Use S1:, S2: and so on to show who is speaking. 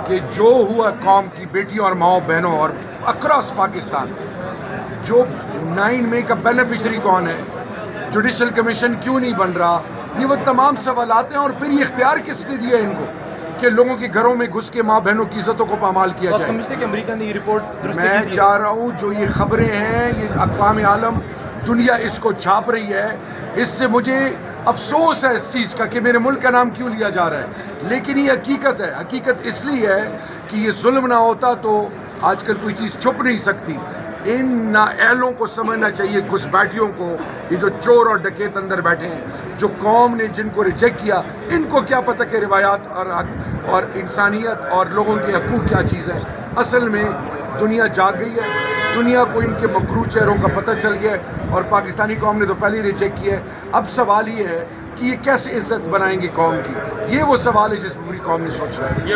S1: کہ جو ہوا قوم کی بیٹیوں اور ماؤں بہنوں اور اکراس پاکستان، جو 9 مئی کا بینیفیشری کون ہے، جوڈیشل کمیشن کیوں نہیں بن رہا، یہ وہ تمام سوالات ہیں. اور پھر یہ اختیار کس نے دیا ان کو کہ لوگوں کے گھروں میں گھس کے ماں بہنوں کی عزتوں کو پامال کیا
S2: آپ
S1: جائے؟
S2: سمجھتے ہیں کہ امریکہ نے یہ رپورٹ درست
S1: میں
S2: کی
S1: چاہ رہا ہوں جو یہ خبریں ہیں، یہ اقوام عالم دنیا اس کو چھاپ رہی ہے، اس سے مجھے افسوس ہے اس چیز کا کہ میرے ملک کا نام کیوں لیا جا رہا ہے. لیکن یہ حقیقت ہے. حقیقت اس لیے ہے کہ یہ ظلم نہ ہوتا تو آج کل کوئی چیز چھپ نہیں سکتی. ان نااہلوں کو سمجھنا چاہیے، گھسپیٹیوں کو، یہ جو چور اور ڈکیت اندر بیٹھے ہیں، جو قوم نے جن کو ریجیکٹ کیا، ان کو کیا پتہ کہ روایات اور حق اور انسانیت اور لوگوں کے حقوق کیا چیز ہے. اصل میں دنیا جاگ گئی ہے، دنیا کو ان کے مکروہ چہروں کا پتہ چل گیا ہے، اور پاکستانی قوم نے تو پہلے ہی ریجیکٹ کیا ہے. اب سوال یہ ہے کہ یہ کیسے عزت بنائیں گے قوم کی. یہ وہ سوال ہے جس پہ پوری قوم نے سوچنا ہے.